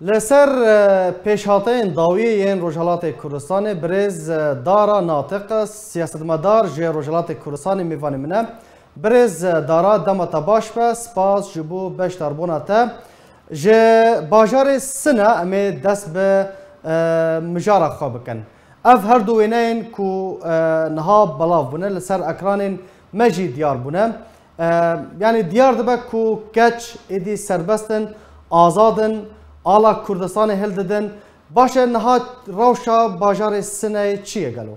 لسر پیشهاتین داویین روجهلات کردستان برز دارا ناطق سیاستمدار جه روجهلات کردستان میوانی منه برز دارا دمت باش به سپاس جبو بش دربونه تا جه باجار سنه امی دست به مجارا خواب کن اف هر دوینین کو نها بلاف بونه لسر اکرانین مجی دیار بونه یعنی دیار دبه کو کچ ایدی سربستن آزادن آلا کردستان هل ددن باشه نهاد روشا باجار سنه چیه گلو؟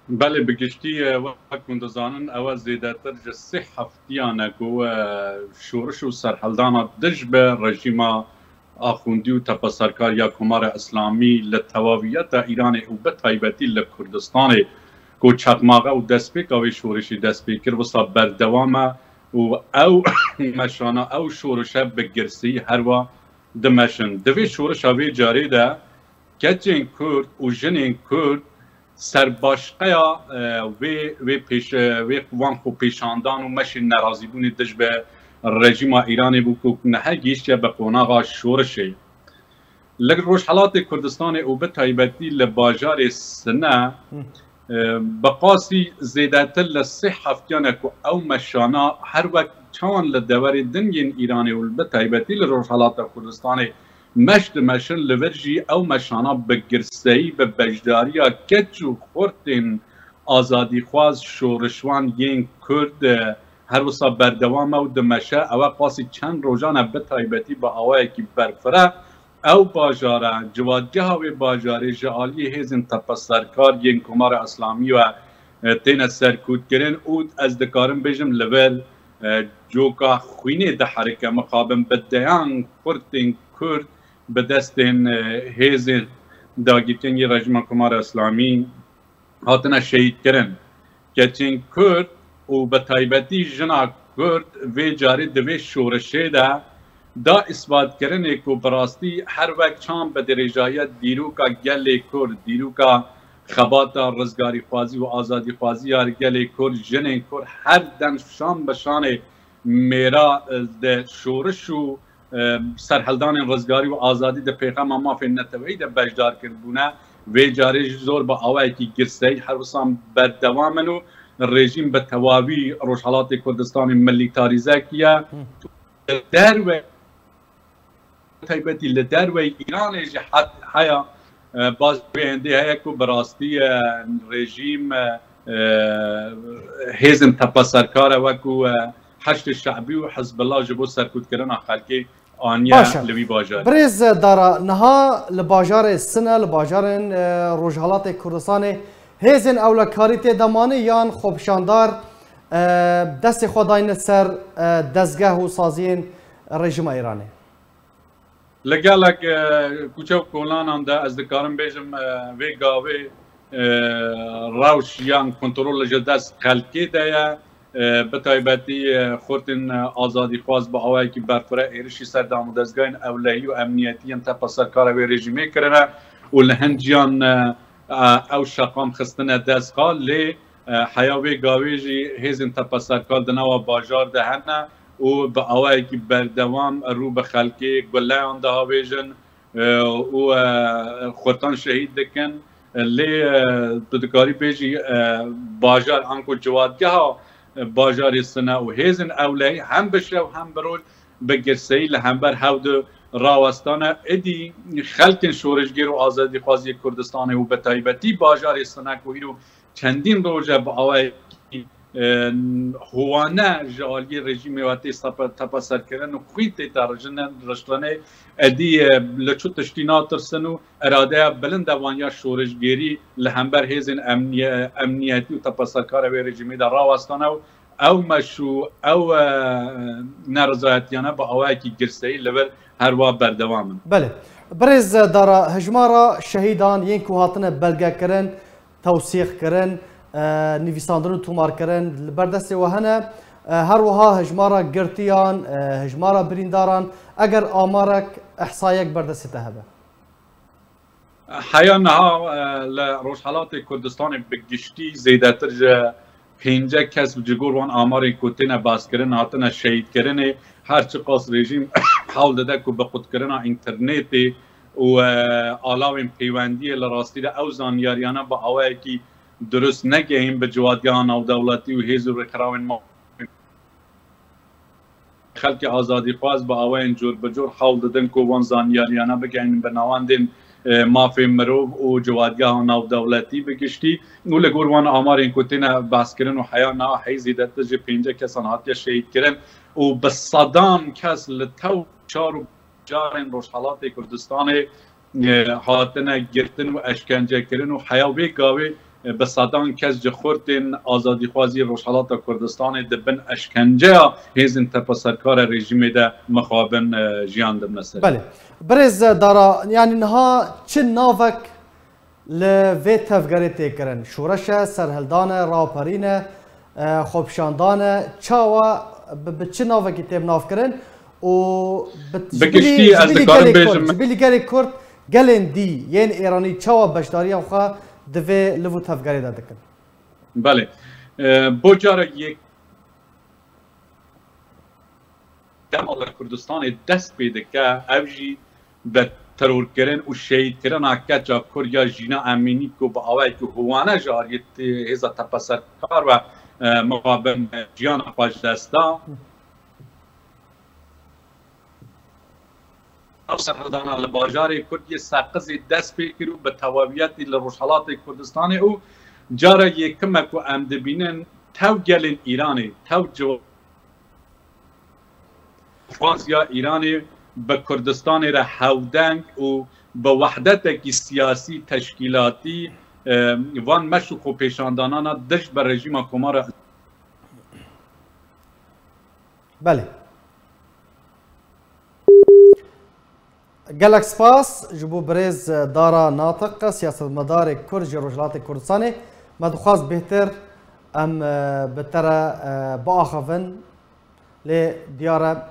بله بگشتی وقت مندزانن او زیدتر جسه هفتیانه گو شورش و سرحلدانا دج به رژیم آخوندی و تپسرکار یا کمار اسلامی لطواویت ایران او به تایبتی لکردستان گو چطماغه و دست پیکاوی شورشی دست پیکر وصا بردوامه و او مشانا او شورشه بگرسی هروا دمشن دوی شورش اوی جاری ده کچین کرد و جنین کرد سرباشقیا وی قوان خو پیشاندان و مشین نرازی بونی دش به رژیم ایرانی بو که نه گیشه به قوناغا شورشه لگر روش حالات کردستان او به تایبتی لباجار سنه بقاسی زیدتر لسه هفتیانه که او مشانا هر وقت چان لدور دنگین ایرانی و بتایبتی لروش حالات کردستان مشن لورجی او مشانا بگرسی به بجداریا کچ و خورتین آزادی خواز شورشوان ین کرد هر وسا بردوام او دمشه او قاسی چند روزانه بتایبتی با اوایی که برفره او باجاره جواجه های باجاره جعالی هزین تپسرکار ین کمار اسلامی و تین سرکود کرن اود از دکارم بجم لول جوکا خوینه ده حرکه مقابل بدیان کرتین کرد به دستین هزین داگیتین رژیم کمار اسلامی هاتنا شهید کرن کچین کرد و به تایبتی جنا کرد وی جاری دوی شورشه ده دا اثبات کرنے کو براستی هر وقت چام به درجایت دیروکا گل کرد دیروکا خباتا رزگاری خوازی و آزادی خوازی یار گل کرد جنین کرد هر دن شام بشان میرا ده شورش و سرحلدان رزگاری و آزادی ده پیغام مافی نتوی ده بجدار کردونه وی جاری زور با آوائی کی گرسی هر وسام بردوامنو رژیم به تواوی روشحالات کردستان ملیتاریزه کیا در و تایبتی لدر و ایران جهت هیا باز بینده هیا که براستی رژیم هزم تپسرکار و که حشد شعبی و حزب الله جبو سرکود کردن خلقی آنیا لوی باجار برز دارا نها لباجار سنه لباجار روجهالات کردستان هزن اولکاریت دمانه یان خوبشاندار دست خداین سر دستگاه و سازین رژیم ایرانی لگالک کوچه و کولان ده از دکارم بیشم وی گاوی راوش یان کنترل جدست خلقی ده بتایبتی خورتن آزادی خواست با آوائی که برفره ایرشی سر دام دستگاهین اولهی و امنیتی هم تپا سرکار وی رژیمه کرنه و لهنجیان او شقام خستنه دستگاه لی حیاوی گاویجی هزین تپا سرکار دنوا باجار دهنه و به آوائی که بردوام رو به خلقی گله آنده ها بیجن و خورتان شهید دکن لی بدکاری بیجی باجار آنکو جوادگه ها باجار سنه و هزین اولی هم بشه و هم برول بگرسی لهم بر هود راوستانه ادی خلق شورشگیر و آزادی خوازی کردستان و به تایبتی باجار سنه که رو چندین روزه با آوائی هوانه جالی رژیم واتی تپسر کردن و خویت تارجنن رشتنه ادی لچو تشتینات ترسنو اراده بلند وانیا شورشگیری لهمبر هزین امنیتی و تپسرکار و رژیمی در راوستانه او مشروع او نرضایتیانه با آوائی که گرسهی لور هر واب بردوامن بله برز دارا هجمارا شهیدان ین کو هاتنه بلگه کرن توثیق کرن نویساندن و تومار کرن بردست وهنه هر وها هجمارا گرتیان هجمارا برینداران اگر آمارک احصایک بردست تهبه حیا نها لروشحالات کردستان بگشتی زیدتر جه پینجه کس جگور وان آمار کوتین باز کرن هاتنه شهید کرن هرچی قاس رژیم حول داده که به خودکردن اینترنت و آلاوین پیوندی لراستی ده او زانیاریانه با اوه که درست نگهیم به جوادگان او دولتی و هیز و رکراوین ما خلق آزادی خواست با اوه جور بجور حول دادن که وان زانیاریانه بگهیم به نواندین مافی مروف و جوادگان او دولتی بگشتی و لگور وان آمار این کتین بحث کرن و حیا نا حیزی داده جه 5 کسان هاتی شهید کرن و بصدام کس لطو چار و جارن روشحالات کردستان هاتن گرتن و اشکنجه کرن و حیاوی گاوی بصدام کس جه خوردن آزادی خوازی روشحالات کردستان دبن اشکنجه هیزن تپا سرکار رژیم ده مخابن جیان دم نسر. بله برز دارا يعني نها چه ناوک لوی تفگری تکرن شورش سرهلدان راپرین خوبشاندان چاوا به چه ناوکی تیم ناف کرن و بگشتی از دکارم بیشم جبیلی گری کرد گلن دی یین ایرانی چاوا بشداری آخوا دوی لوو تفگری داده کن. بله بجاره یک دمال کردستان دست بیده که اوجی به ترور کردن و شهید کردن اکجا کوریا جینا امینی که با آوائی که هوانه جاریت هزا تپسرکار و مقابل جیان خواج دستا سرهدان لباجار کردی سرقز دست بکرو به تواویت لروشحالات کردستان او جاره یکم که امد بینن تو گلن ایرانی تو جو فرانسیا ایرانی به کردستان را هودنگ و به وحدت سیاسی تشکیلاتی وان مشو خو پیشاندانان دش به رژیم کمار. بله گلک سپاس جبو برز دارا ناطق سیاست مدار کرد روشحالات کردستان مدخواست بهتر ام بتر با آخفن لی دیاره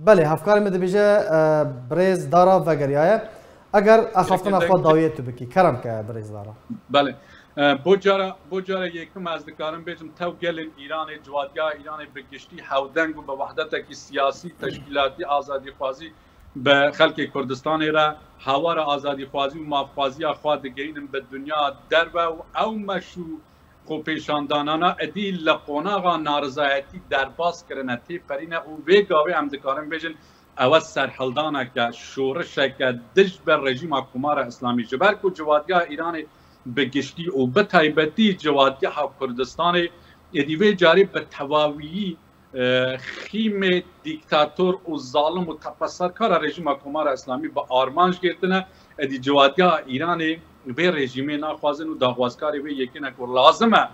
بله هفکار می دبیجه برز دارا و گریایه اگر اخافتن خود داویت تو بکی کرم که برز دارا. بله بجاره یکم از دکارم بیجم تو گلن ایران جوادگاه ایران بگشتی هودنگ و به وحدت سیاسی تشکیلاتی آزادی خوازی به خلق کردستان را هوار آزادی خوازی و مافخوازی خواه دگرینم به دنیا در و او مشو خو پیشاندانانا ادی لقوناغا نارضایتی درباس کرنه تی پرینه و ویگاوی هم دکارم بیجن او سرحلدانه که شورشه که دش بر رژیم کمار اسلامی جبر که جوادگاه ایران بگشتی و به تایبتی جوادگاه کردستان ادیوی جاری به تواویی خیم دیکتاتور و ظالم و تپسرکار رژیم کمار اسلامی با آرمانش گرتنه ادی جوادگاه ایران به رژیم ناخوازن و داغوازکاری به یکی نکر لازمه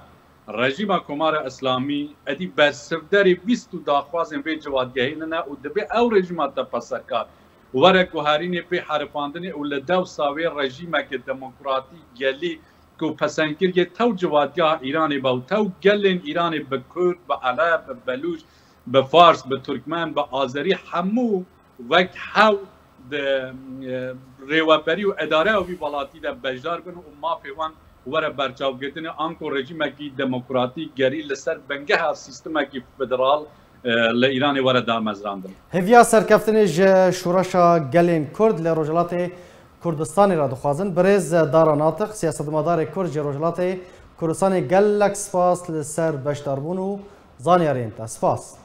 رژیم کمار اسلامی ادی برسفداری 20 داغوازن به جوادگاهی نه و دبی او رژیم تپسرکار وره گوهرین به حرفاندن و لدو ساوی رژیم که دموکراتی گلی که پسندگیر یه تو جوادگاه ایرانی با تو گلن ایرانی به کرد، به عرب، به بلوچ، به فارس، به ترکمن، به آذری همو وقت هاو ریوبری و اداره و ولاتی ده بجدار کنه و ما پیوان وره برچاو گرتن آنکو رژیم کی دموکراتی گری لسر بنگه ها سیستم کی فدرال لإيران ورا دام مزراندن. هفيا سركفتني شورشا گلين كرد لروجلات كردستان را دخوازن برز دارا ناطق سياسة مدار كرد روجلات كردستان گلک سپاس لسر بشتربون و زانيارين تا سپاس.